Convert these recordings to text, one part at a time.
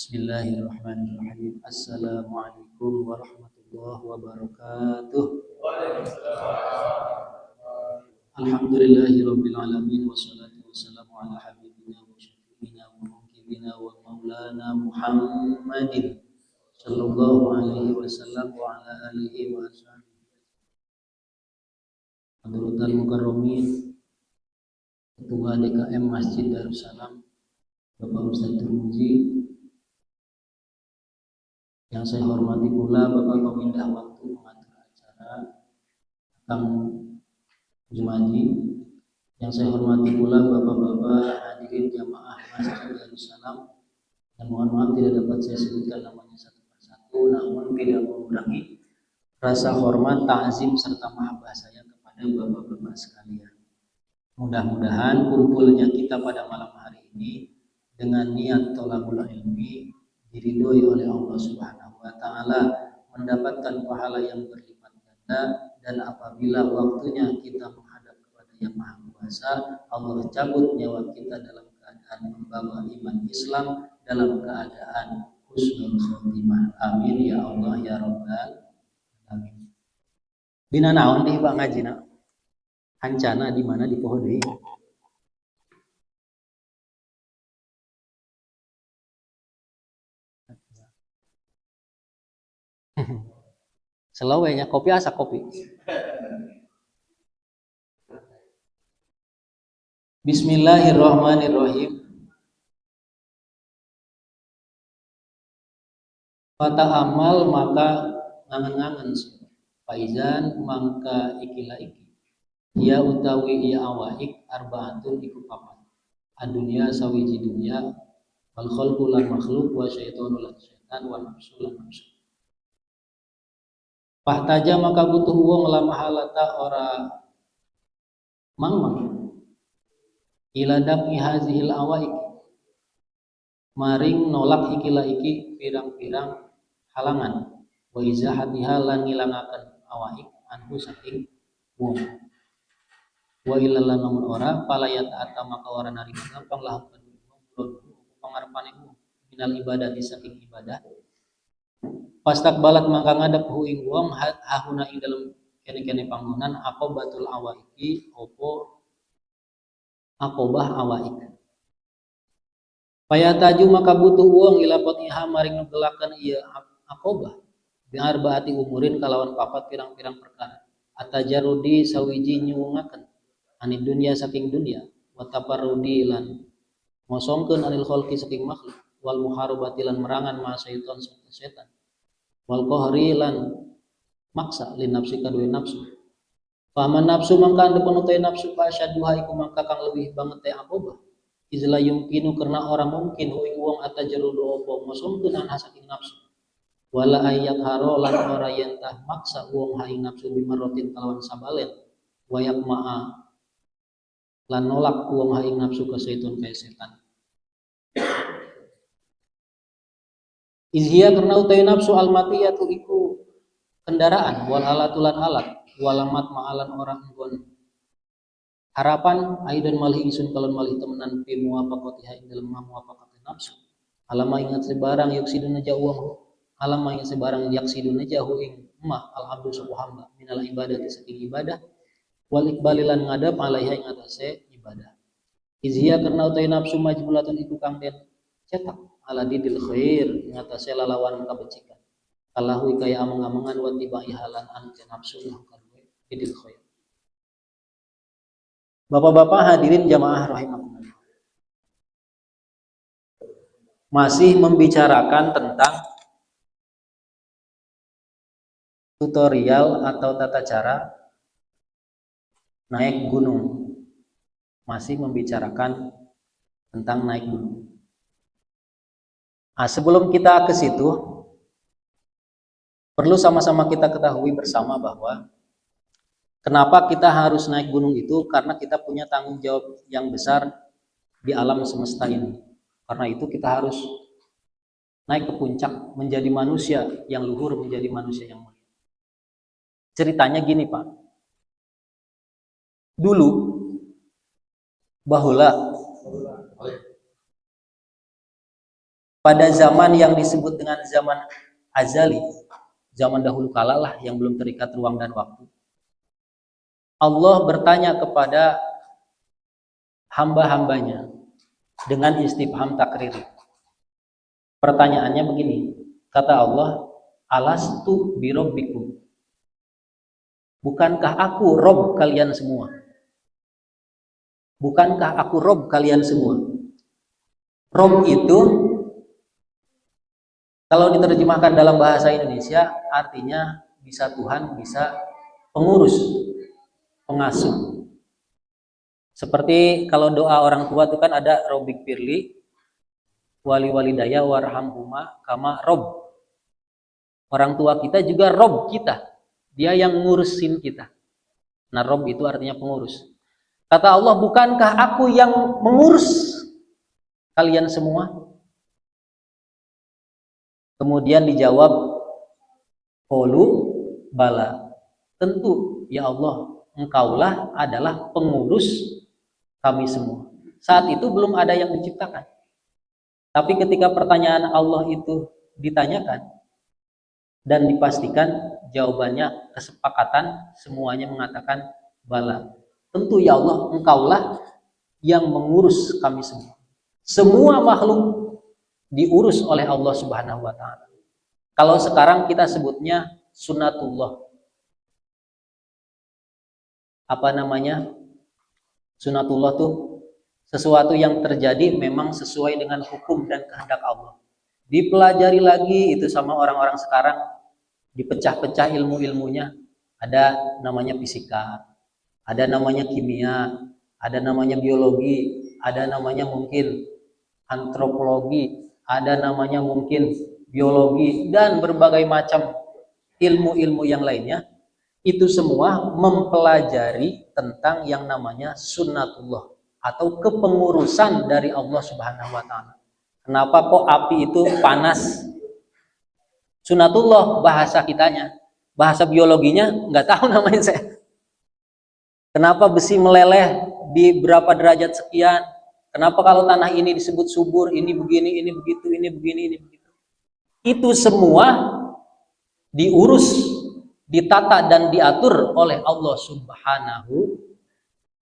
Bismillahirrahmanirrahim. Assalamualaikum warahmatullahi wabarakatuh. Alhamdulillahirabbil alamin wassalatu wassalamu ala habibina wa syafiina wa muqibina wa maulana Muhammadin sallallahu alaihi wasallam wa ala alihi wa ashabihi. Hadratul Mukarramin, Ketua DKM Masjid Darussalam Bapak Ustadz Turmuzi, yang saya hormati pula Bapak Pemindah Waktu pengatur acara Kang Jumaji, yang saya hormati pula Bapak-bapak hadirin jamaah Masjid Darussalam, dan mohon maaf tidak dapat saya sebutkan namanya satu persatu, namun tidak mengurangi rasa hormat, ta'zim serta mahabbah saya kepada Bapak-bapak sekalian. Mudah-mudahan kumpulnya kita pada malam hari ini dengan niat thalabul ilmi diridhoi oleh Allah Subhanahu wa taala, mendapatkan pahala yang berlipat ganda, dan apabila waktunya kita menghadap kepada Yang Maha Kuasa, Allah cabut nyawa kita dalam keadaan membawa iman Islam, dalam keadaan husnul khotimah. Amin ya Allah ya rabbal alamin. Dina naon di Pak ngajina? Hancana di mana di pohon deui? Selawenya kopi asa kopi. Bismillahirrahmanirrahim. Fata amal maka ngangen-ngangen faizan mangka ikilah iki. Ya utawi ya awaik arbaatun iku papat. Adunya sawiji dunya, wal khalqu lan makhluk, wa syaitanu lan syaitan, wa nafsu lan nafsu. Pahtaja maka butuh wong lamahalata ora mangmang iladam ihazihil awaik, maring nolak ikilah iki pirang-pirang halangan, wa izahatiha lan ngilangaken awaik anhu saking wong, wa ilalla namun ora palayat ata maka ora narima gampang lah pangarepane wong minal ibadah saking ibadah. Pastak balat maka ngadep hu ing wong hahuna ing dalem kene-kene panggonan aqobatul awaiki opo aqobah awaik. Payataju maka butuh wong ilapot iha maring nugelaken ieu aqobah biar baati umurin kalawan papat pirang-pirang perkara. Atajarudi sawiji nyuwungaken anid dunya saking dunya, wa taparrudi lan ngosongkeun anil khalqi saking makhluk, wal muharabati lan merangan ma syaitan sarta setan, wal qahri lan maksa lin nafsi kadue nafsu. Faman nafsu mangka andepun utai nafsu fa asyaduha iku mangka kang leuwih banget teh aqobah. Izla yumkinu karena orang mungkin hu wong atajarudu opo ngosongkeun an saking nafsu. Wala ayat haro lan ora yen tah maksa wong ha ing nafsu bimarotin kalawan sabalen. Wayak ma'a lan nolak wong ha ing nafsu ka setan kaya setan. Izhiya karena utai nafsu almatiyatu iku kendaraan, wal alatulan alat, walamat ma'alan orang nggon harapan aidan malih isun kalon malih temenan fi muwafaqatiha ing dalem muwafaqati nafsu. Alama ingat sebarang yaksiduna jauh, alama ingat sebarang yaksiduna jauh ing ma al abdu sabu hamba minal ibadati saking ibadah, wal iqbalilan ngadap alaiha ing atase ibadah. Izhiya karena utai nafsu majmulatun iku kang den cetak ala didil khair ing atase lalawan kabecikan. Kalahu kaya amang-amangan wa tibai halan an nafsu lahu kadue didil khair. Bapak-bapak hadirin jamaah rahimakumullah. Masih membicarakan tentang tutorial atau tata cara naik gunung. Masih membicarakan tentang naik gunung. Nah, sebelum kita ke situ, perlu sama-sama kita ketahui bersama bahwa kenapa kita harus naik gunung itu, karena kita punya tanggung jawab yang besar di alam semesta ini. Karena itu kita harus naik ke puncak, menjadi manusia yang luhur, menjadi manusia yang mulia. Ceritanya gini Pak, dulu bahula pada zaman yang disebut dengan zaman azali, zaman dahulu kala lah yang belum terikat ruang dan waktu. Allah bertanya kepada hamba-hambanya dengan istifham takriri. Pertanyaannya begini, kata Allah, alastu birabbikum. Bukankah aku Rob kalian semua? Bukankah aku Rob kalian semua? Rob itu kalau diterjemahkan dalam bahasa Indonesia artinya bisa Tuhan, bisa pengurus, pengasuh. Seperti kalau doa orang tua itu kan ada Robbik Firli, wali walidaya warhamhuma kama Rob. Orang tua kita juga Rob kita. Dia yang ngurusin kita. Nah, Rob itu artinya pengurus. Kata Allah, bukankah aku yang mengurus kalian semua? Kemudian dijawab, qalu bala. Tentu, ya Allah, engkaulah adalah pengurus kami semua. Saat itu belum ada yang diciptakan. Tapi ketika pertanyaan Allah itu ditanyakan dan dipastikan jawabannya kesepakatan, semuanya mengatakan bala. Tentu ya Allah, engkaulah yang mengurus kami semua. Semua makhluk diurus oleh Allah Subhanahu wa taala. Kalau sekarang kita sebutnya sunatullah. Apa namanya? Sunatullah tuh sesuatu yang terjadi memang sesuai dengan hukum dan kehendak Allah. Dipelajari lagi itu sama orang-orang sekarang, dipecah-pecah ilmu-ilmunya. Ada namanya fisika, ada namanya kimia, ada namanya biologi, ada namanya mungkin antropologi, ada namanya mungkin biologi, dan berbagai macam ilmu-ilmu yang lainnya. Itu semua mempelajari tentang yang namanya sunnatullah atau kepengurusan dari Allah Subhanahu wa taala. Kenapa kok api itu panas? Sunnatullah bahasa kitanya. Bahasa biologinya nggak tahu namanya saya. Kenapa besi meleleh di berapa derajat sekian? Kenapa kalau tanah ini disebut subur, ini begini, ini begitu, ini begini, ini begitu. Itu semua diurus, ditata dan diatur oleh Allah Subhanahu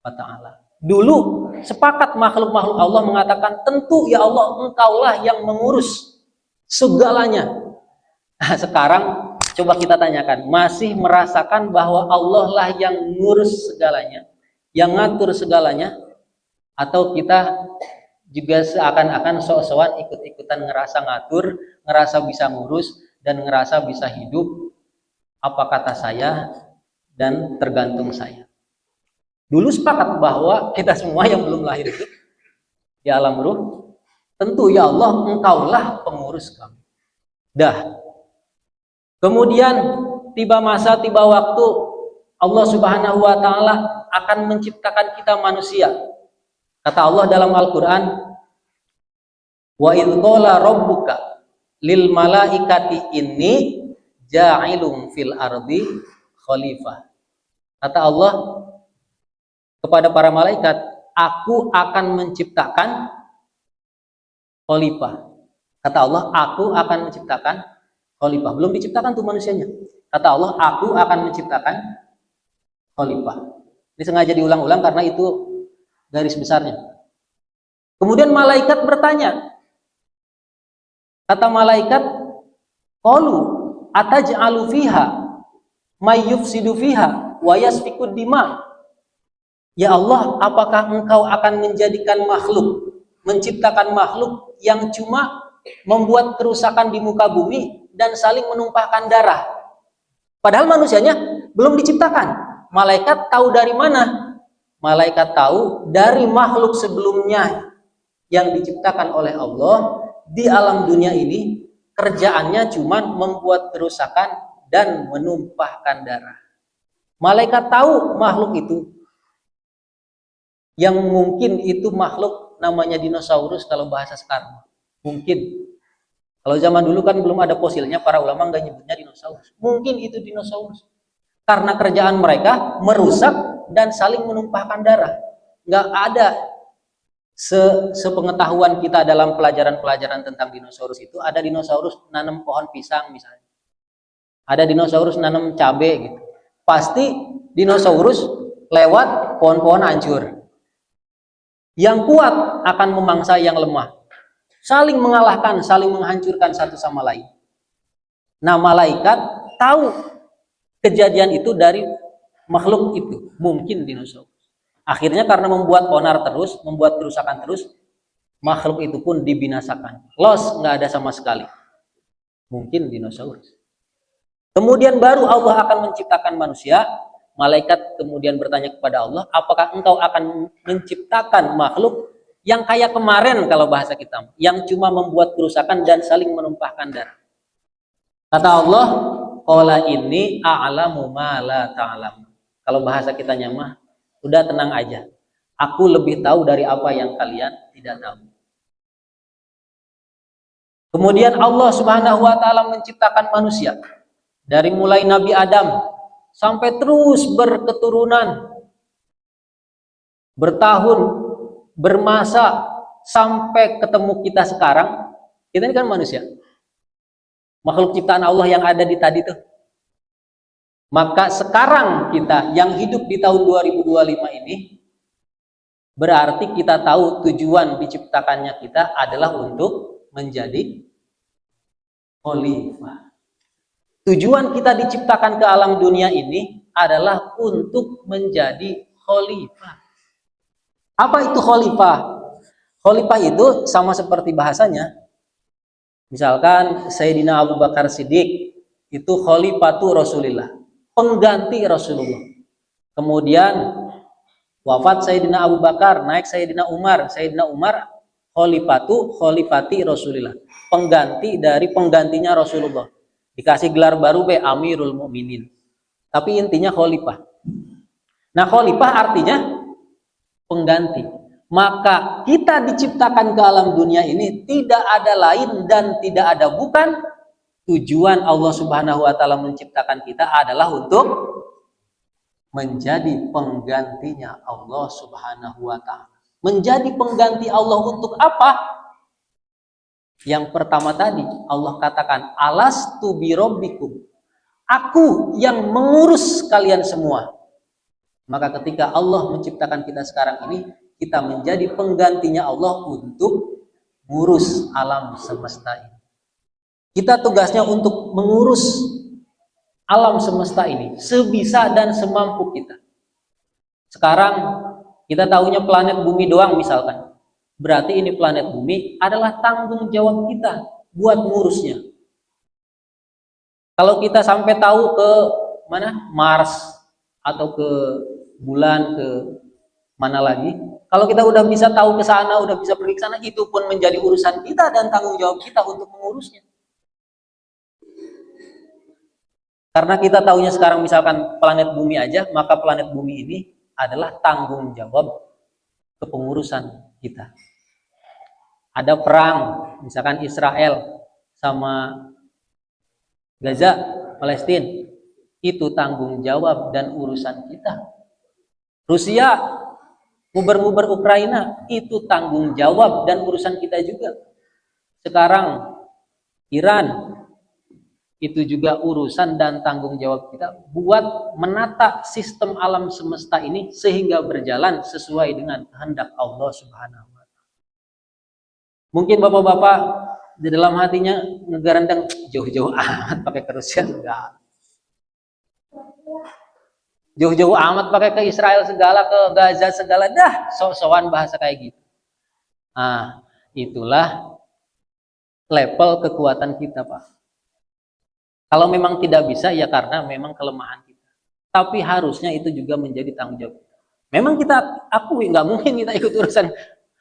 wa taala. Dulu sepakat makhluk-makhluk Allah mengatakan, tentu ya Allah engkaulah yang mengurus segalanya. Nah, sekarang coba kita tanyakan, masih merasakan bahwa Allah lah yang ngurus segalanya, yang ngatur segalanya, atau kita juga seakan-akan sok-sokan ikut-ikutan ngerasa ngatur, ngerasa bisa ngurus, dan ngerasa bisa hidup apa kata saya dan tergantung saya. Dulu sepakat bahwa kita semua yang belum lahir itu di alam ruh, tentu ya Allah engkaulah pengurus kami. Dah. Kemudian tiba masa, tiba waktu, Allah Subhanahu wa taala akan menciptakan kita manusia. Kata Allah dalam Al-Qur'an, wa idz qala rabbuka lil malaikati inni ja'ilun fil ardi khalifah. Kata Allah kepada para malaikat, aku akan menciptakan khalifah. Kata Allah, aku akan menciptakan khalifah. Belum diciptakan tuh manusianya. Kata Allah, aku akan menciptakan khalifah. Ini sengaja diulang-ulang karena itu garis besarnya. Kemudian malaikat bertanya. Kata malaikat, qalu ataj'alu fiha may yufsidu fiha wa yasfikud dima. Ya Allah, apakah engkau akan menjadikan makhluk, menciptakan makhluk yang cuma membuat kerusakan di muka bumi dan saling menumpahkan darah? Padahal manusianya belum diciptakan. Malaikat tahu dari mana? Malaikat tahu dari makhluk sebelumnya yang diciptakan oleh Allah di alam dunia ini, kerjaannya cuma membuat kerusakan dan menumpahkan darah. Malaikat tahu makhluk itu, yang mungkin itu makhluk namanya dinosaurus kalau bahasa sekarang. Mungkin. Kalau zaman dulu kan belum ada fosilnya, para ulama nggak nyebutnya dinosaurus. Mungkin itu dinosaurus. Karena kerjaan mereka merusak dan saling menumpahkan darah. Nggak ada Sepengetahuan kita dalam pelajaran-pelajaran tentang dinosaurus itu, ada dinosaurus nanam pohon pisang misalnya, ada dinosaurus nanam cabai gitu. Pasti dinosaurus lewat pohon-pohon hancur. Yang kuat akan memangsa yang lemah, saling mengalahkan, saling menghancurkan satu sama lain. Nah, malaikat tahu kejadian itu dari makhluk itu, mungkin dinosaurus. Akhirnya karena membuat onar terus, membuat kerusakan terus, makhluk itu pun dibinasakan. Loss, nggak ada sama sekali. Mungkin dinosaurus. Kemudian baru Allah akan menciptakan manusia. Malaikat kemudian bertanya kepada Allah, apakah engkau akan menciptakan makhluk yang kayak kemarin kalau bahasa kita, yang cuma membuat kerusakan dan saling menumpahkan darah. Kata Allah, qala inni a'lamu ma la ta'lam. Kalau bahasa kita mah, udah tenang aja. Aku lebih tahu dari apa yang kalian tidak tahu. Kemudian Allah Subhanahu wa taala menciptakan manusia. Dari mulai Nabi Adam sampai terus berketurunan, bertahun, bermasa, sampai ketemu kita sekarang. Kita ini kan manusia, makhluk ciptaan Allah yang ada di tadi tuh. Maka sekarang kita yang hidup di tahun 2025 ini, berarti kita tahu tujuan diciptakannya kita adalah untuk menjadi khalifah. Tujuan kita diciptakan ke alam dunia ini adalah untuk menjadi khalifah. Apa itu khalifah? Khalifah itu sama seperti bahasanya. Misalkan Sayyidina Abu Bakar Siddiq itu khalifatu Rasulillah, pengganti Rasulullah. Kemudian wafat Sayyidina Abu Bakar, naik Sayyidina Umar. Sayyidina Umar khalifati Rasulillah, pengganti dari penggantinya Rasulullah. Dikasih gelar baru Amirul Mukminin. Tapi intinya khalifah. Nah, khalifah artinya pengganti. Maka kita diciptakan ke alam dunia ini tidak ada lain dan tidak ada bukan, tujuan Allah Subhanahu wa taala menciptakan kita adalah untuk menjadi penggantinya Allah Subhanahu wa taala. Menjadi pengganti Allah untuk apa? Yang pertama tadi Allah katakan, alastu birabbikum, aku yang mengurus kalian semua. Maka ketika Allah menciptakan kita sekarang ini, kita menjadi penggantinya Allah untuk mengurus alam semesta ini. Kita tugasnya untuk mengurus alam semesta ini sebisa dan semampu kita. Sekarang kita tahunya planet bumi doang misalkan. Berarti ini planet bumi adalah tanggung jawab kita buat ngurusnya. Kalau kita sampai tahu ke mana, Mars atau ke bulan, ke mana lagi, kalau kita udah bisa tahu ke sana, udah bisa pergi ke sana, itu pun menjadi urusan kita dan tanggung jawab kita untuk mengurusnya. Karena kita tahunya sekarang misalkan planet bumi aja, maka planet bumi ini adalah tanggung jawab kepengurusan kita. Ada perang, misalkan Israel sama Gaza, Palestina, itu tanggung jawab dan urusan kita. Rusia nguber-nguber Ukraina, itu tanggung jawab dan urusan kita juga. Sekarang Iran, itu juga urusan dan tanggung jawab kita buat menata sistem alam semesta ini sehingga berjalan sesuai dengan kehendak Allah Subhanahu wa taala. Mungkin bapak-bapak di dalam hatinya ngegarandang, jauh-jauh amat pakai ke Rusia, enggak. Jauh-jauh amat pakai ke Israel segala, ke Gaza segala, dah sok-sokan bahasa kayak gitu. Nah, itulah level kekuatan kita, Pak. Kalau memang tidak bisa, ya karena memang kelemahan kita. Tapi harusnya itu juga menjadi tanggung jawab. Memang kita akui, nggak mungkin kita ikut urusan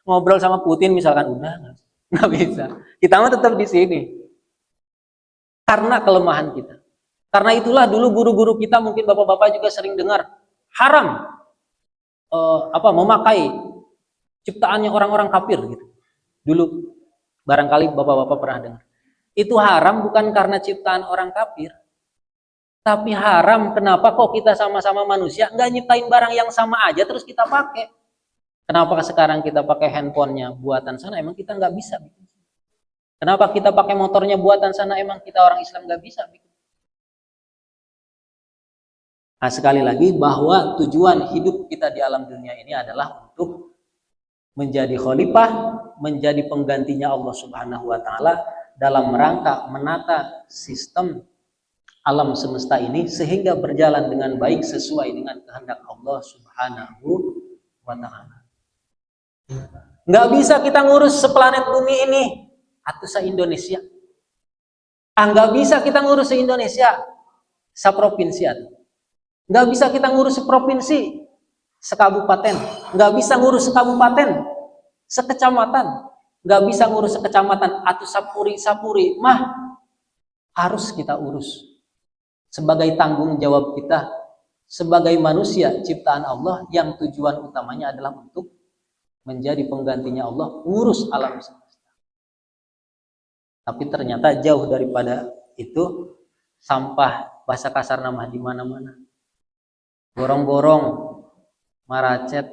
ngobrol sama Putin misalkan, udah nggak bisa. Kita mah tetap di sini. Karena kelemahan kita. Karena itulah dulu guru-guru kita, mungkin bapak-bapak juga sering dengar, haram memakai ciptaannya orang-orang kafir gitu. Dulu barangkali bapak-bapak pernah dengar. Itu haram bukan karena ciptaan orang kafir. Tapi haram kenapa kok kita sama-sama manusia nggak nyiptain barang yang sama aja terus kita pakai. Kenapa sekarang kita pakai handphonenya buatan sana, emang kita nggak bisa bikin. Kenapa kita pakai motornya buatan sana, emang kita orang Islam nggak bisa bikin. Nah, sekali lagi bahwa tujuan hidup kita di alam dunia ini adalah untuk menjadi khalifah, menjadi penggantinya Allah Subhanahu wa taala dalam rangka menata sistem alam semesta ini sehingga berjalan dengan baik sesuai dengan kehendak Allah Subhanahu wa taala. Nggak bisa kita ngurus seplanet bumi ini atau se-Indonesia. Nggak bisa kita ngurus se-Indonesia, seprovinsi. Nggak bisa kita ngurus seprovinsi, sekabupaten. Nggak bisa ngurus sekabupaten, sekecamatan. Nggak bisa ngurus sekecamatan atau sapuri mah harus kita urus sebagai tanggung jawab kita sebagai manusia ciptaan Allah yang tujuan utamanya adalah untuk menjadi penggantinya Allah, ngurus alam semesta. Tapi ternyata jauh daripada itu, sampah, bahasa kasar nama di mana-mana. Gorong-gorong, maracet,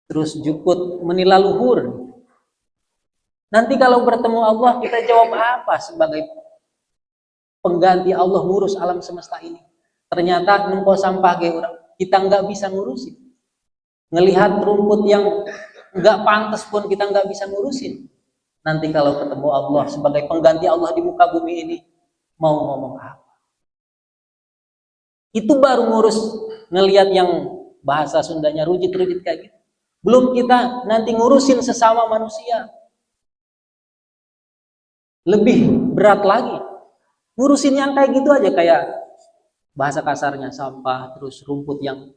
terus juput menila luhur. Nanti kalau bertemu Allah, kita jawab apa sebagai pengganti Allah ngurus alam semesta ini? Ternyata nengko sampah kita nggak bisa ngurusin. Ngelihat rumput yang nggak pantas pun kita nggak bisa ngurusin. Nanti kalau ketemu Allah sebagai pengganti Allah di muka bumi ini, mau ngomong apa? Itu baru ngurus, ngelihat yang bahasa Sundanya rujit-rujit kayak gitu. Belum kita nanti ngurusin sesama manusia. Lebih berat lagi. Ngurusin yang kayak gitu aja, kayak bahasa kasarnya sampah, terus rumput yang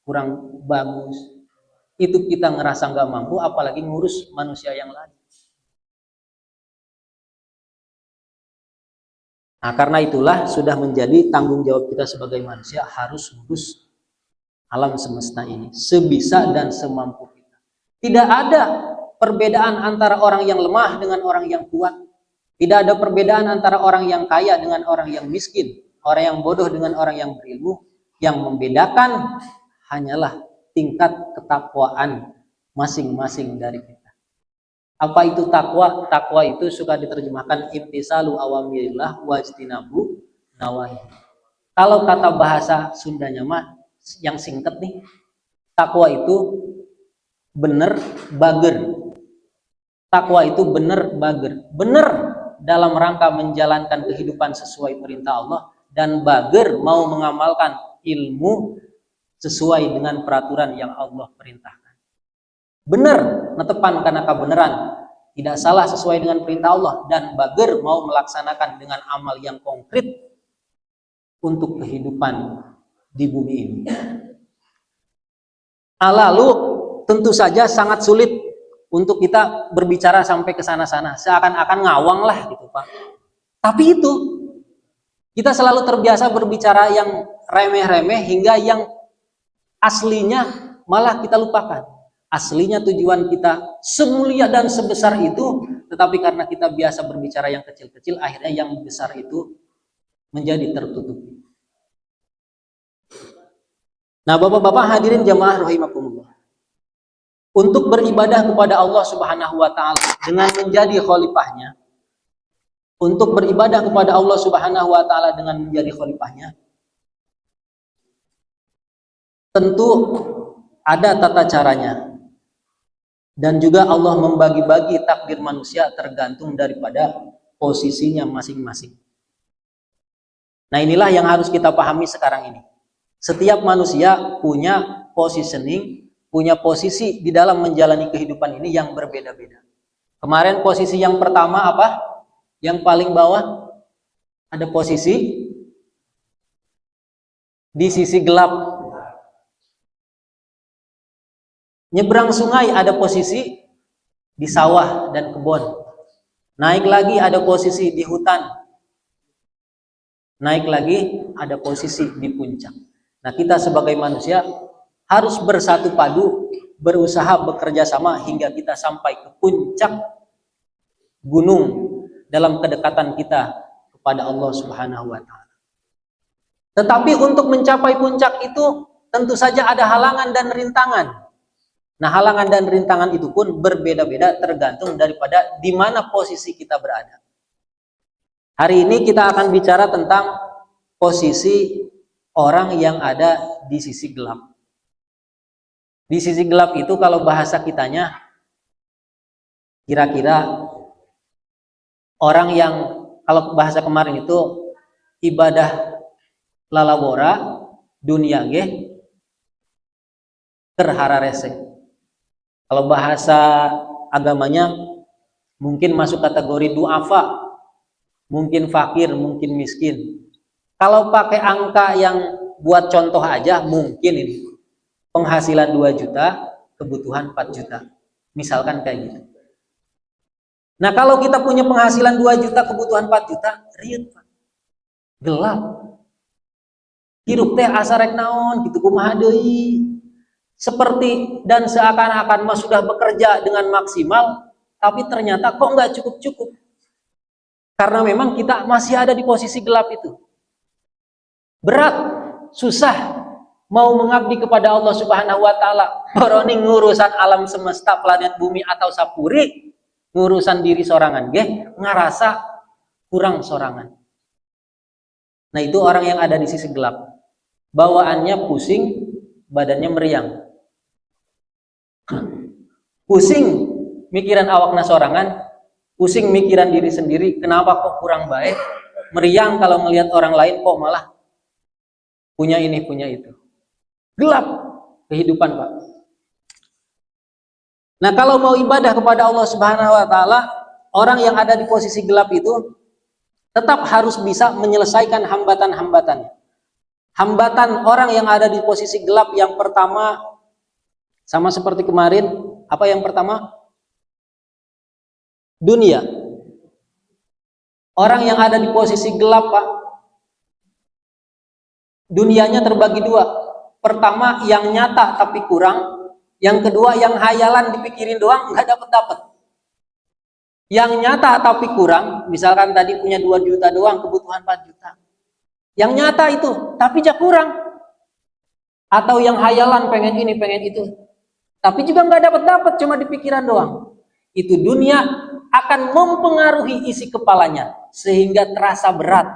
kurang bagus. Itu kita ngerasa nggak mampu, apalagi ngurus manusia yang lain. Nah, karena itulah sudah menjadi tanggung jawab kita sebagai manusia harus ngurus alam semesta ini sebisa dan semampu kita. Tidak ada perbedaan antara orang yang lemah dengan orang yang kuat. Tidak ada perbedaan antara orang yang kaya dengan orang yang miskin, orang yang bodoh dengan orang yang berilmu. Yang membedakan hanyalah tingkat ketakwaan masing-masing dari kita. Apa itu takwa? Takwa itu suka diterjemahkan imtisalu awamirillah wajtinabu nawahi. Kalau kata bahasa Sundanya mah yang singkat nih, takwa itu bener bager. Takwa itu bener bager. Bener dalam rangka menjalankan kehidupan sesuai perintah Allah, dan bager mau mengamalkan ilmu sesuai dengan peraturan yang Allah perintahkan. Benar, netepan karena kebenaran, tidak salah sesuai dengan perintah Allah, dan bager mau melaksanakan dengan amal yang konkret untuk kehidupan di bumi ini. Lalu tentu saja sangat sulit untuk kita berbicara sampai ke sana-sana, seakan-akan ngawang lah gitu Pak. Tapi itu kita selalu terbiasa berbicara yang remeh-remeh hingga yang aslinya malah kita lupakan. Aslinya tujuan kita semulia dan sebesar itu, tetapi karena kita biasa berbicara yang kecil-kecil, akhirnya yang besar itu menjadi tertutup. Nah, Bapak-bapak hadirin jamaah rahimakumullah. Untuk beribadah kepada Allah Subhanahu wa taala dengan menjadi khalifahnya, untuk beribadah kepada Allah Subhanahu wa taala dengan menjadi khalifahnya, tentu ada tata caranya. Dan juga Allah membagi-bagi takdir manusia tergantung daripada posisinya masing-masing. Nah, inilah yang harus kita pahami sekarang ini. Setiap manusia punya positioning, punya posisi di dalam menjalani kehidupan ini yang berbeda-beda. Kemarin posisi yang pertama apa? Yang paling bawah ada posisi di sisi gelap. Nyebrang sungai ada posisi di sawah dan kebun. Naik lagi ada posisi di hutan. Naik lagi ada posisi di puncak. Nah, kita sebagai manusia harus bersatu padu, berusaha bekerja sama hingga kita sampai ke puncak gunung dalam kedekatan kita kepada Allah Subhanahu wa taala. Tetapi untuk mencapai puncak itu tentu saja ada halangan dan rintangan. Nah, halangan dan rintangan itu pun berbeda-beda tergantung daripada di mana posisi kita berada. Hari ini kita akan bicara tentang posisi orang yang ada di sisi gelap. Di sisi gelap itu kalau bahasa kitanya kira-kira orang yang, kalau bahasa kemarin itu ibadah lalabora dunia ge terhararese. Kalau bahasa agamanya mungkin masuk kategori duafa, mungkin fakir, mungkin miskin. Kalau pakai angka yang buat contoh aja, mungkin ini penghasilan 2 juta, kebutuhan 4 juta. Misalkan kayak gitu. Nah, kalau kita punya penghasilan 2 juta, kebutuhan 4 juta, riut, Pak. Gelap. Hirup teh asa rek naon gitu kumaha deui. Seperti dan seakan-akan mah sudah bekerja dengan maksimal, tapi ternyata kok nggak cukup-cukup. Karena memang kita masih ada di posisi gelap itu. Berat, susah mau mengabdi kepada Allah Subhanahu wa taala. Boroning ngurusan alam semesta, planet bumi atau sapuri, ngurusan diri sorangan ge ngarasa kurang sorangan. Nah, itu orang yang ada di sisi gelap. Bawaannya pusing, badannya meriang. Pusing mikiran awakna sorangan, pusing mikiran diri sendiri, kenapa kok kurang baik, meriang kalau melihat orang lain kok malah punya ini, punya itu. Gelap kehidupan, Pak. Nah, kalau mau ibadah kepada Allah Subhanahu wa taala, orang yang ada di posisi gelap itu tetap harus bisa menyelesaikan hambatan-hambatannya. Hambatan orang yang ada di posisi gelap yang pertama, sama seperti kemarin, apa yang pertama? Dunia. Orang yang ada di posisi gelap, Pak, dunianya terbagi dua. Pertama yang nyata tapi kurang, yang kedua yang hayalan dipikirin doang nggak dapat. Yang nyata tapi kurang, misalkan tadi punya 2 juta doang, kebutuhan 4 juta. Yang nyata itu tapi jak kurang. Atau yang hayalan pengen ini, pengen itu, tapi juga nggak dapat, cuma di pikiran doang. Itu dunia akan mempengaruhi isi kepalanya sehingga terasa berat.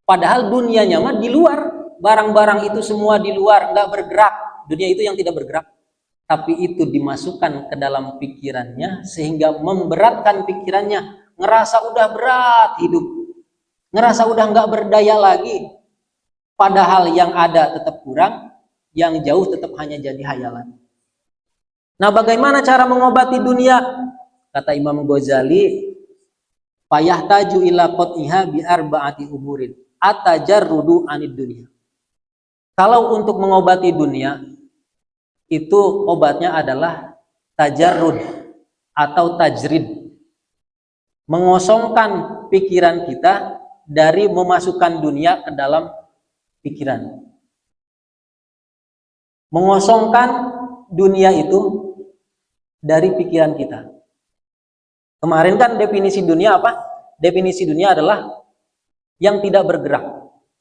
Padahal dunianya mah di luar, barang-barang itu semua di luar, nggak bergerak. Dunia itu yang tidak bergerak, tapi itu dimasukkan ke dalam pikirannya sehingga memberatkan pikirannya, ngerasa udah berat hidup, ngerasa udah nggak berdaya lagi. Padahal yang ada tetap kurang, yang jauh tetap hanya jadi hayalan. Nah, bagaimana cara mengobati dunia? Kata Imam Ghazali, fayahtaju ila qat'iha bi arba'ati umurin atajarrudu anid dunia. Kalau untuk mengobati dunia, itu obatnya adalah tajarrud atau tajrid. Mengosongkan pikiran kita dari memasukkan dunia ke dalam pikiran. Mengosongkan dunia itu dari pikiran kita. Kemarin kan definisi dunia apa? Definisi dunia adalah yang tidak bergerak.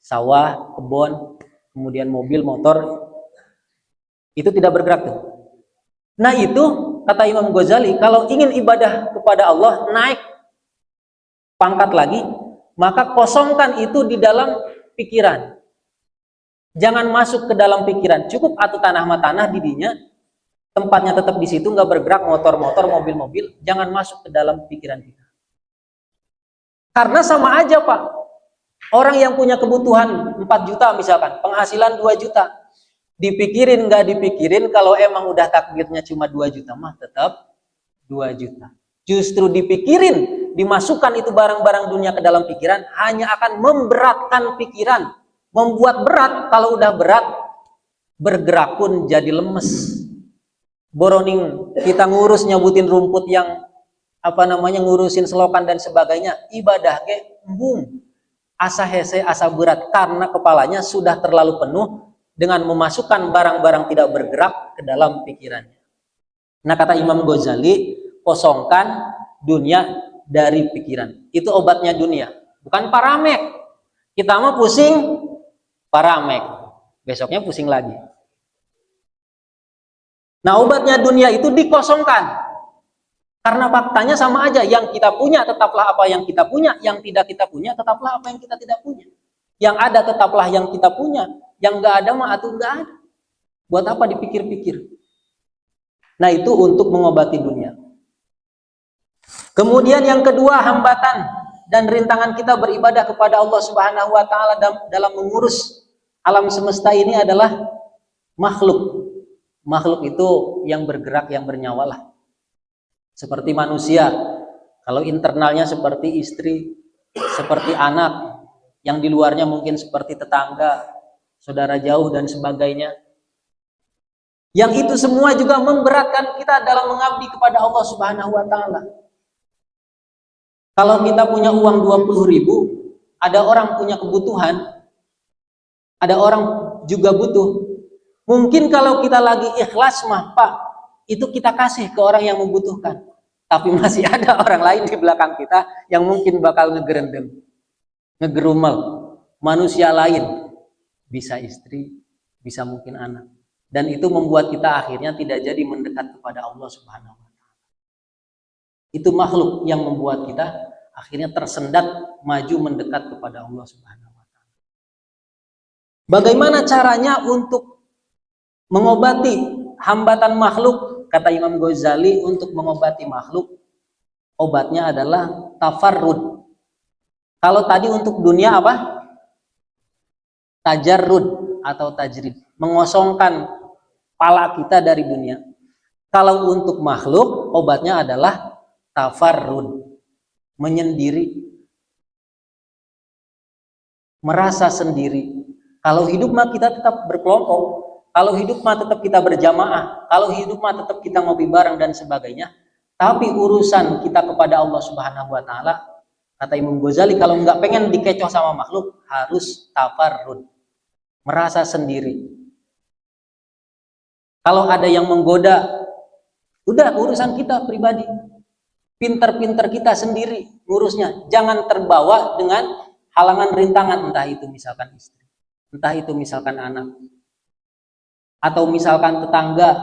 Sawah, kebun, kemudian mobil, motor, itu tidak bergerak tuh. Nah, itu kata Imam Ghazali, kalau ingin ibadah kepada Allah naik pangkat lagi, maka kosongkan itu di dalam pikiran. Jangan masuk ke dalam pikiran, cukup atau tanah tanah didinya, tempatnya tetap di situ, nggak bergerak, motor-motor, mobil-mobil, jangan masuk ke dalam pikiran kita. Karena sama aja, Pak. Orang yang punya kebutuhan 4 juta misalkan, penghasilan 2 juta, dipikirin nggak dipikirin, kalau emang udah takdirnya cuma 2 juta mah tetap 2 juta. Justru dipikirin, dimasukkan itu barang-barang dunia ke dalam pikiran, hanya akan memberatkan pikiran. Membuat berat, kalau udah berat, bergerak pun jadi lemes. Boroning kita ngurus nyabutin rumput yang ngurusin selokan dan sebagainya, ibadah ke embung, asa hese, asa berat, karena kepalanya sudah terlalu penuh dengan memasukkan barang-barang tidak bergerak ke dalam pikirannya. Nah, kata Imam Ghazali, kosongkan dunia dari pikiran. Itu obatnya dunia, bukan paramek. Kita mah pusing paramek, besoknya pusing lagi. Nah, obatnya dunia itu dikosongkan. Karena faktanya sama aja, yang kita punya tetaplah apa yang kita punya, yang tidak kita punya tetaplah apa yang kita tidak punya. Yang ada tetaplah yang kita punya, yang nggak ada mah atau nggak ada. Buat apa dipikir-pikir? Nah, itu untuk mengobati dunia. Kemudian yang kedua, hambatan dan rintangan kita beribadah kepada Allah Subhanahu wa taala dalam mengurus alam semesta ini adalah makhluk. Makhluk itu yang bergerak, yang bernyawa lah. Seperti manusia, kalau internalnya seperti istri, seperti anak, yang di luarnya mungkin seperti tetangga, saudara jauh dan sebagainya. Yang itu semua juga memberatkan kita dalam mengabdi kepada Allah Subhanahu wa taala. Kalau kita punya uang 20.000, ada orang punya kebutuhan, ada orang juga butuh. Mungkin kalau kita lagi ikhlas mah, Pak, itu kita kasih ke orang yang membutuhkan. Tapi masih ada orang lain di belakang kita yang mungkin bakal ngegerendeng, ngegerumel. Manusia lain, bisa istri, bisa mungkin anak. Dan itu membuat kita akhirnya tidak jadi mendekat kepada Allah Subhanahu wa taala. Itu makhluk yang membuat kita akhirnya tersendat maju mendekat kepada Allah Subhanahu wa taala. Bagaimana caranya untuk mengobati hambatan makhluk? Kata Imam Ghazali, untuk mengobati makhluk, obatnya adalah tafarrud. Kalau tadi untuk dunia apa? Tajarrud atau tajrid, mengosongkan pala kita dari dunia. Kalau untuk makhluk, obatnya adalah tafarrud, menyendiri, merasa sendiri. Kalau hidup mah kita tetap berkelompok. Kalau hidup mah tetap kita berjamaah, kalau hidup mah tetap kita ngopi bareng dan sebagainya. Tapi urusan kita kepada Allah Subhanahu wa taala, kata Imam Ghazali, kalau nggak pengen dikecoh sama makhluk, harus tafarrud, merasa sendiri. Kalau ada yang menggoda, udah urusan kita pribadi. Pinter-pinter kita sendiri ngurusnya. Jangan terbawa dengan halangan rintangan, entah itu misalkan istri, entah itu misalkan anak, atau misalkan tetangga.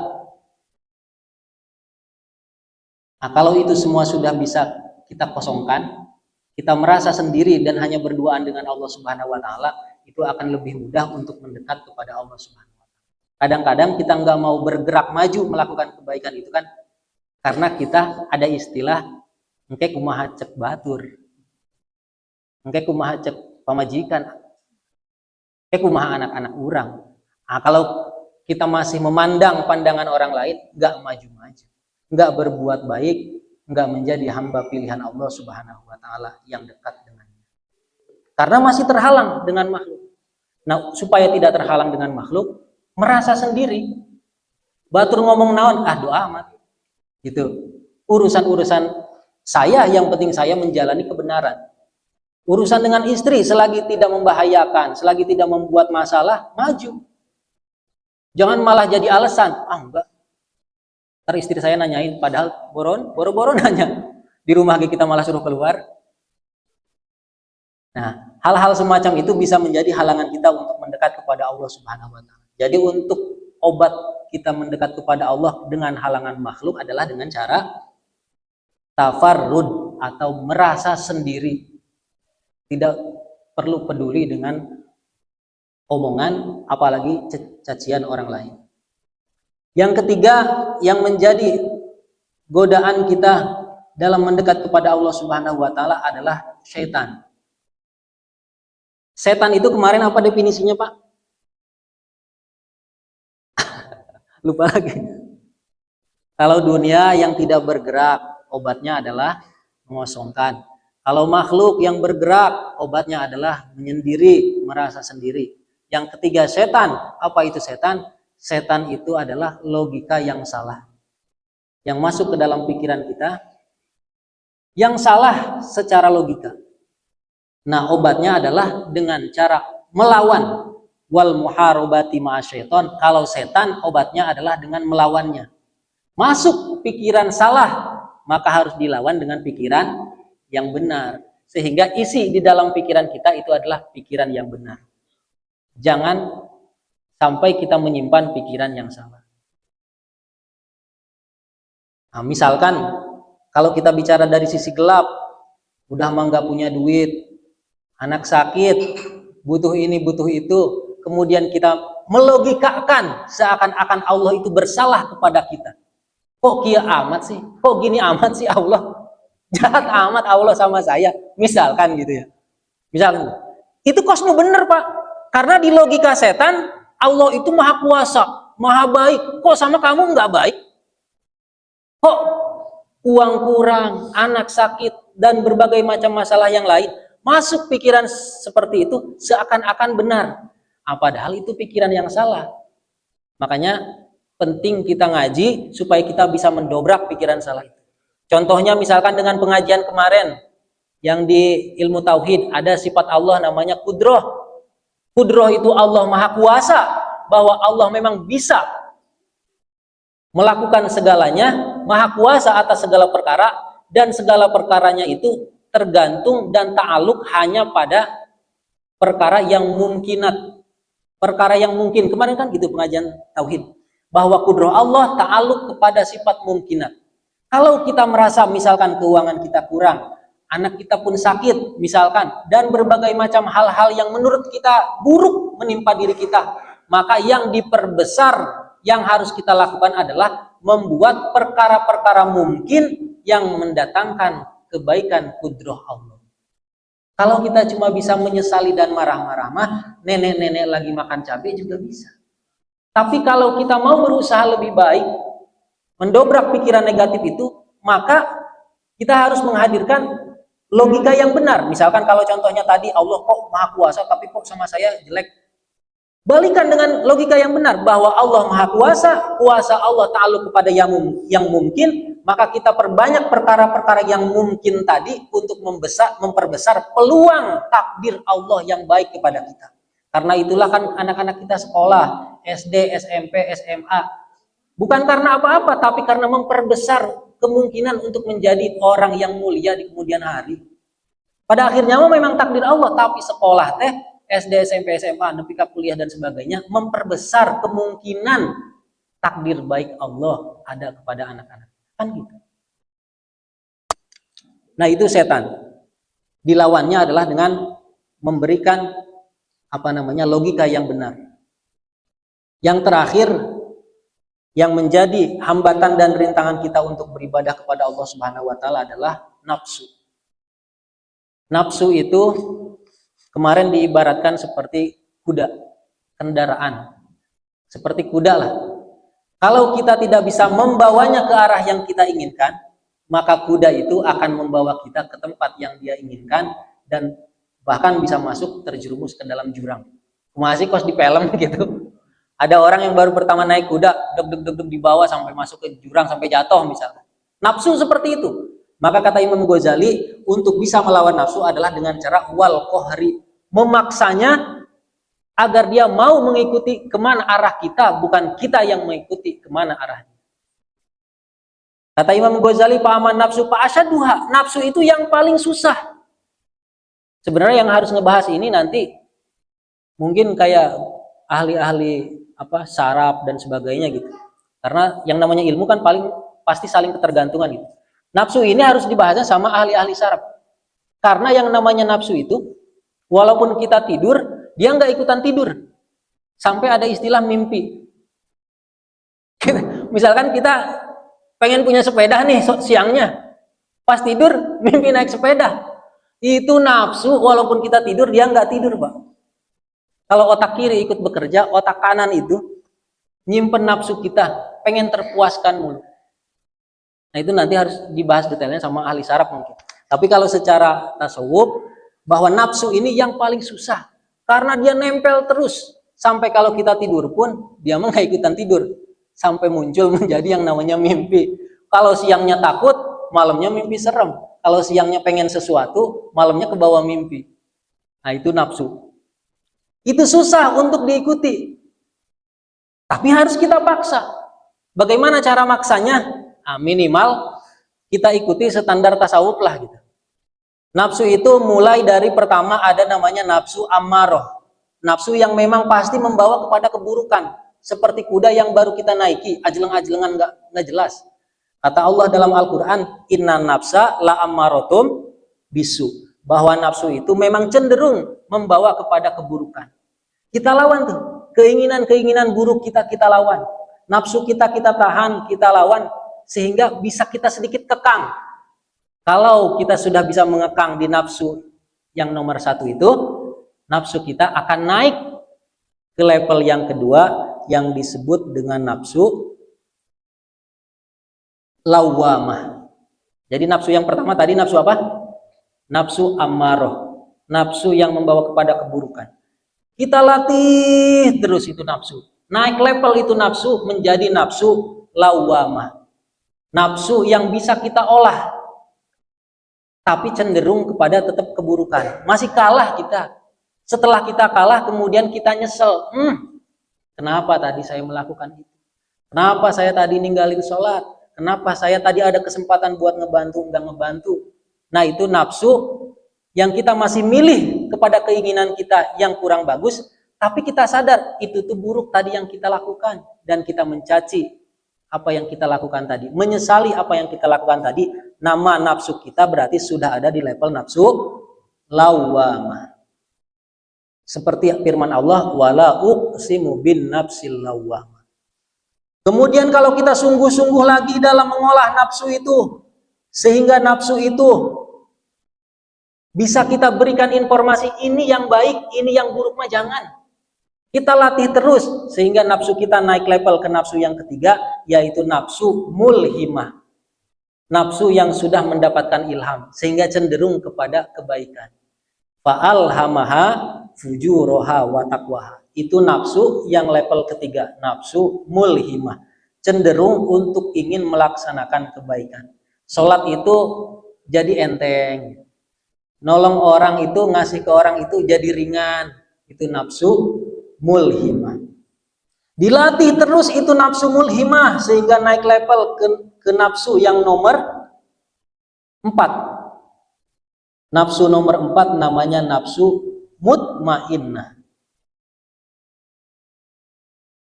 Nah, kalau itu semua sudah bisa kita kosongkan, kita merasa sendiri dan hanya berduaan dengan Allah Subhanahu wa taala, itu akan lebih mudah untuk mendekat kepada Allah Subhanahu wa taala. Kadang-kadang kita nggak mau bergerak maju melakukan kebaikan itu kan karena kita ada istilah engke kumaha cek batur, engke kumaha cek pamajikan, engke kumaha anak-anak urang. Nah, kalau kita masih memandang pandangan orang lain, nggak maju-maju, nggak berbuat baik, nggak menjadi hamba pilihan Allah Subhanahu wa taala yang dekat dengannya. Karena masih terhalang dengan makhluk. Nah, supaya tidak terhalang dengan makhluk, merasa sendiri. Batur ngomong naon, doa amat. Gitu. Urusan-urusan saya, yang penting saya menjalani kebenaran. Urusan dengan istri selagi tidak membahayakan, selagi tidak membuat masalah, maju. Jangan malah jadi alasan, enggak. Ntar istri saya nanyain, padahal boro-boro nanya. Di rumah kita malah suruh keluar. Nah, hal-hal semacam itu bisa menjadi halangan kita untuk mendekat kepada Allah Subhanahu wa taala. Jadi untuk obat kita mendekat kepada Allah dengan halangan makhluk adalah dengan cara tafarrud atau merasa sendiri. Tidak perlu peduli dengan omongan, apalagi cacian orang lain. Yang ketiga, yang menjadi godaan kita dalam mendekat kepada Allah Subhanahu wa taala adalah syaitan. Setan itu kemarin apa definisinya, Pak? Lupa lagi. Kalau dunia yang tidak bergerak, obatnya adalah mengosongkan. Kalau makhluk yang bergerak, obatnya adalah menyendiri, merasa sendiri. Yang ketiga, setan. Apa itu setan? Setan itu adalah logika yang salah, yang masuk ke dalam pikiran kita, yang salah secara logika. Nah, obatnya adalah dengan cara melawan. Wal muharabati ma'asyaiton. Kalau setan, obatnya adalah dengan melawannya. Masuk pikiran salah, maka harus dilawan dengan pikiran yang benar. Sehingga isi di dalam pikiran kita itu adalah pikiran yang benar. Jangan sampai kita menyimpan pikiran yang salah. Nah, misalkan kalau kita bicara dari sisi gelap, udah mah nggak punya duit, anak sakit, butuh ini, butuh itu, kemudian kita melogikakan seakan-akan Allah itu bersalah kepada kita. Kok kia amat sih? Kok gini amat sih Allah? Jahat amat Allah sama saya. Misalkan gitu ya. Misalkan. Itu kosmo bener Pak. Karena di logika setan, Allah itu maha kuasa, maha baik. Kok sama kamu nggak baik? Kok uang kurang, anak sakit, dan berbagai macam masalah yang lain masuk pikiran seperti itu seakan-akan benar. Padahal itu pikiran yang salah. Makanya penting kita ngaji supaya kita bisa mendobrak pikiran salah itu. Contohnya misalkan dengan pengajian kemarin yang di ilmu tauhid ada sifat Allah namanya kudroh. Kudroh itu Allah maha kuasa, bahwa Allah memang bisa melakukan segalanya, maha kuasa atas segala perkara, dan segala perkaranya itu tergantung dan ta'aluk hanya pada perkara yang mungkinat. Perkara yang mungkin, kemarin kan gitu pengajian tauhid, bahwa kudroh Allah ta'aluk kepada sifat mungkinat. Kalau kita merasa misalkan keuangan kita kurang, anak kita pun sakit misalkan, dan berbagai macam hal-hal yang menurut kita buruk menimpa diri kita, maka yang diperbesar yang harus kita lakukan adalah membuat perkara-perkara mungkin yang mendatangkan kebaikan kudroh Allah. Kalau kita cuma bisa menyesali dan marah-marah mah, nenek-nenek lagi makan cabai juga bisa. Tapi kalau kita mau berusaha lebih baik, mendobrak pikiran negatif itu, maka kita harus menghadirkan logika yang benar. Misalkan kalau contohnya tadi, Allah kok maha kuasa tapi kok sama saya jelek. Balikan dengan logika yang benar, bahwa Allah maha kuasa, kuasa Allah ta'aluk kepada yang mungkin, maka kita perbanyak perkara-perkara yang mungkin tadi untuk memperbesar peluang takdir Allah yang baik kepada kita. Karena itulah kan anak-anak kita sekolah, SD, SMP, SMA, bukan karena apa-apa, tapi karena memperbesar kemungkinan untuk menjadi orang yang mulia di kemudian hari. Pada akhirnya memang takdir Allah, tapi sekolah teh, SD, SMP, SMA, nepika kuliah dan sebagainya, memperbesar kemungkinan takdir baik Allah ada kepada anak-anak. Kan gitu. Nah itu setan. Dilawannya adalah dengan memberikan logika yang benar. Yang terakhir, yang menjadi hambatan dan rintangan kita untuk beribadah kepada Allah Subhanahu wa taala adalah nafsu. Nafsu itu kemarin diibaratkan seperti kuda, kendaraan. Seperti kuda lah. Kalau kita tidak bisa membawanya ke arah yang kita inginkan, maka kuda itu akan membawa kita ke tempat yang dia inginkan dan bahkan bisa masuk terjerumus ke dalam jurang. Masih kos di film gitu. Ada orang yang baru pertama naik kuda, deg-deg dibawa sampai masuk ke jurang, sampai jatuh misalnya. Nafsu seperti itu. Maka kata Imam Ghazali, untuk bisa melawan nafsu adalah dengan cara wal kohri, memaksanya agar dia mau mengikuti kemana arah kita, bukan kita yang mengikuti kemana arahnya. Kata Imam Ghazali, pahaman nafsu pa'asyaduha, nafsu itu yang paling susah. Sebenarnya yang harus ngebahas ini nanti mungkin kayak ahli-ahli saraf dan sebagainya gitu. Karena yang namanya ilmu kan paling pasti saling ketergantungan gitu. Nafsu ini harus dibahasnya sama ahli-ahli saraf. Karena yang namanya nafsu itu, walaupun kita tidur, dia nggak ikutan tidur. Sampai ada istilah mimpi. Misalkan kita pengen punya sepeda nih siangnya. Pas tidur, mimpi naik sepeda. Itu nafsu, walaupun kita tidur, dia nggak tidur, Pak. Kalau otak kiri ikut bekerja, otak kanan itu nyimpen nafsu kita, pengen terpuaskan mulu. Nah itu nanti harus dibahas detailnya sama ahli saraf mungkin. Tapi kalau secara tasawuf, bahwa nafsu ini yang paling susah. Karena dia nempel terus. Sampai kalau kita tidur pun, dia mah nggak ikutan tidur. Sampai muncul menjadi yang namanya mimpi. Kalau siangnya takut, malamnya mimpi serem. Kalau siangnya pengen sesuatu, malamnya ke bawah mimpi. Nah itu nafsu. Itu susah untuk diikuti. Tapi harus kita paksa. Bagaimana cara maksanya? Minimal kita ikuti standar tasawuf lah gitu. Nafsu itu mulai dari pertama ada namanya nafsu ammaroh. Nafsu yang memang pasti membawa kepada keburukan. Seperti kuda yang baru kita naiki, ajleng-ajlengan nggak jelas. Kata Allah dalam Al-Quran, inna nafsa la ammarotum bisu. Bahwa nafsu itu memang cenderung membawa kepada keburukan. Kita lawan tuh. Keinginan-keinginan buruk kita lawan. Nafsu kita tahan, kita lawan. Sehingga bisa kita sedikit kekang. Kalau kita sudah bisa mengekang di nafsu yang nomor 1 itu, nafsu kita akan naik ke level yang kedua yang disebut dengan nafsu lawamah. Jadi nafsu yang pertama tadi nafsu apa? Nafsu ammaroh. Nafsu yang membawa kepada keburukan. Kita latih terus itu nafsu. Naik level itu nafsu menjadi nafsu lawamah. Nafsu yang bisa kita olah. Tapi cenderung kepada tetap keburukan. Masih kalah kita. Setelah kita kalah kemudian kita nyesel. Kenapa tadi saya melakukan itu? Kenapa saya tadi ninggalin sholat? Kenapa saya tadi ada kesempatan buat ngebantu, enggak ngebantu? Nah itu nafsu yang kita masih milih kepada keinginan kita yang kurang bagus. Tapi kita sadar itu tuh buruk tadi yang kita lakukan. Dan kita mencaci apa yang kita lakukan tadi. Menyesali apa yang kita lakukan tadi. Nama nafsu kita berarti sudah ada di level nafsu lawamah. Seperti firman Allah, wala uqsimu bin nafsil lawamah. Kemudian kalau kita sungguh-sungguh lagi dalam mengolah nafsu itu, sehingga nafsu itu bisa kita berikan informasi ini yang baik, ini yang buruk mah jangan. Kita latih terus sehingga nafsu kita naik level ke nafsu yang ketiga, yaitu nafsu mulhimah. Nafsu yang sudah mendapatkan ilham sehingga cenderung kepada kebaikan. Fa'alhamaha fujuroha wa taqwaha. Itu nafsu yang level ketiga, nafsu mulhimah, cenderung untuk ingin melaksanakan kebaikan. Sholat itu jadi enteng, nolong orang itu, ngasih ke orang itu jadi ringan. Itu nafsu mulhimah. Dilatih terus itu nafsu mulhimah sehingga naik level ke nafsu yang nomor 4. Nafsu nomor 4 namanya nafsu mutmainnah.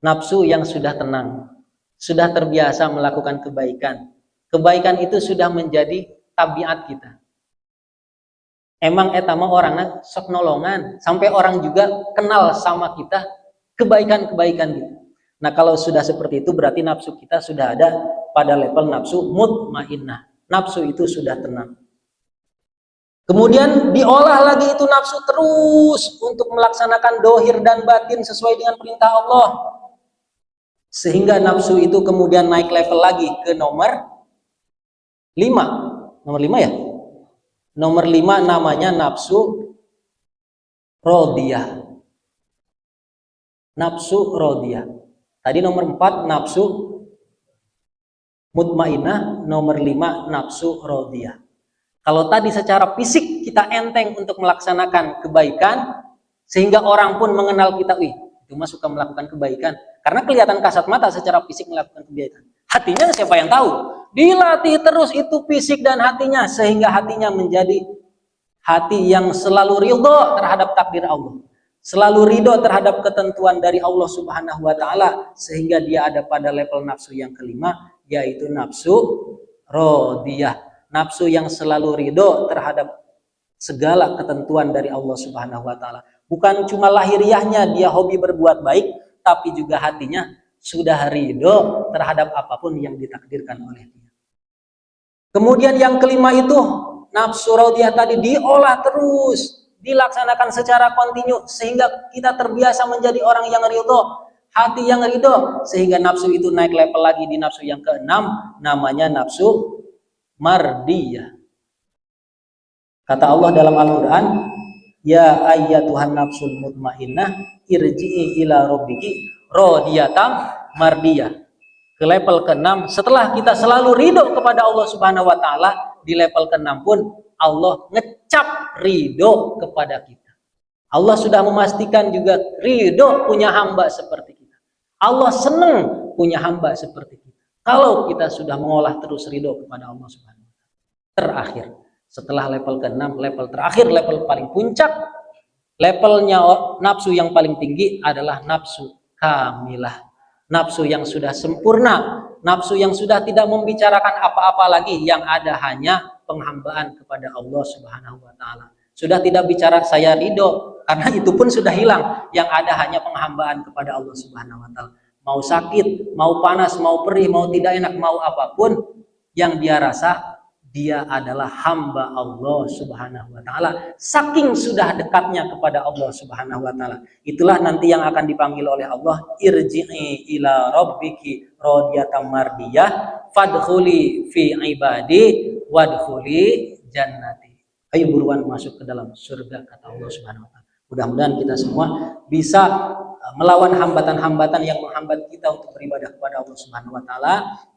Nafsu yang sudah tenang, sudah terbiasa melakukan kebaikan. Kebaikan itu sudah menjadi tabiat kita. Emang etama orangnya sok nolongan, sampai orang juga kenal sama kita kebaikan-kebaikan gitu. Nah kalau sudah seperti itu berarti nafsu kita sudah ada pada level nafsu mutmainnah. Nafsu itu sudah tenang. Kemudian diolah lagi itu nafsu terus untuk melaksanakan dohir dan batin sesuai dengan perintah Allah. Sehingga nafsu itu kemudian naik level lagi ke nomor 5. Nomor 5 ya? Nomor 5 namanya nafsu rodiyah. Nafsu rodiyah. Tadi nomor 4 nafsu mutmainnah, nomor 5 nafsu rodiyah. Kalau tadi secara fisik kita enteng untuk melaksanakan kebaikan, sehingga orang pun mengenal kita, itu mah suka melakukan kebaikan. Karena kelihatan kasat mata secara fisik melakukan kebaikan. Hatinya siapa yang tahu? Dilatih terus itu fisik dan hatinya, sehingga hatinya menjadi hati yang selalu ridho terhadap takdir Allah. Selalu ridho terhadap ketentuan dari Allah Subhanahu wa Ta'ala, sehingga dia ada pada level nafsu yang kelima, yaitu nafsu rodiyah. Nafsu yang selalu ridho terhadap segala ketentuan dari Allah Subhanahu wa Ta'ala. Bukan cuma lahiriahnya dia hobi berbuat baik, tapi juga hatinya sudah ridho terhadap apapun yang ditakdirkan oleh dia. Kemudian yang kelima itu nafsu radiyah tadi diolah terus, dilaksanakan secara kontinu sehingga kita terbiasa menjadi orang yang ridho, hati yang ridho, sehingga nafsu itu naik level lagi di nafsu yang keenam, namanya nafsu mardiyah. Kata Allah dalam Al-Quran, ya ayyatuhan nafsul mutmainnah irji'i ila rabbiki radiyatam mardiyah. Ke level ke-6, setelah kita selalu ridho kepada Allah Subhanahu wa Ta'ala, di level ke-6 pun Allah ngecap ridho kepada kita. Allah sudah memastikan juga ridho punya hamba seperti kita. Allah senang punya hamba seperti kita. Kalau kita sudah mengolah terus ridho kepada Allah Subhanahu wa Ta'ala. Terakhir, setelah level ke-6, level terakhir, level paling puncak, levelnya nafsu yang paling tinggi adalah nafsu kamilah. nafsu yang sudah sempurna, nafsu yang sudah tidak membicarakan apa-apa lagi, yang ada hanya penghambaan kepada Allah Subhanahu wa taala. Sudah tidak bicara saya ridho, karena itu pun sudah hilang, yang ada hanya penghambaan kepada Allah Subhanahu wa taala. Mau sakit, mau panas, mau perih, mau tidak enak, mau apapun yang dia rasa, dia adalah hamba Allah Subhanahu wa taala. Saking sudah dekatnya kepada Allah Subhanahu wa taala. Itulah nanti yang akan dipanggil oleh Allah, irji'i ila rabbiki radiyatan mardiyah fadkhuli fi ibadi wadkhuli jannati. Ayo buruan masuk ke dalam surga, kata Allah Subhanahu wa taala. Mudah-mudahan kita semua bisa melawan hambatan-hambatan yang menghambat kita untuk beribadah kepada Allah Subhanahu wa taala,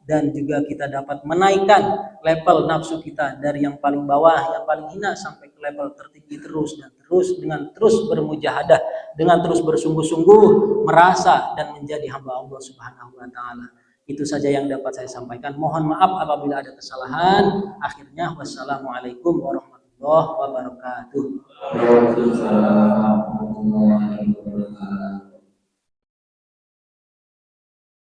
dan juga kita dapat menaikkan level nafsu kita dari yang paling bawah, yang paling hina sampai ke level tertinggi terus dan terus, dengan terus bermujahadah, dengan terus bersungguh-sungguh merasa dan menjadi hamba Allah Subhanahu wa taala. Itu saja yang dapat saya sampaikan. Mohon maaf apabila ada kesalahan. Akhirnya wassalamualaikum warahmatullahi wabarakatuh. Waalaikumsalam warahmatullahi wabarakatuh.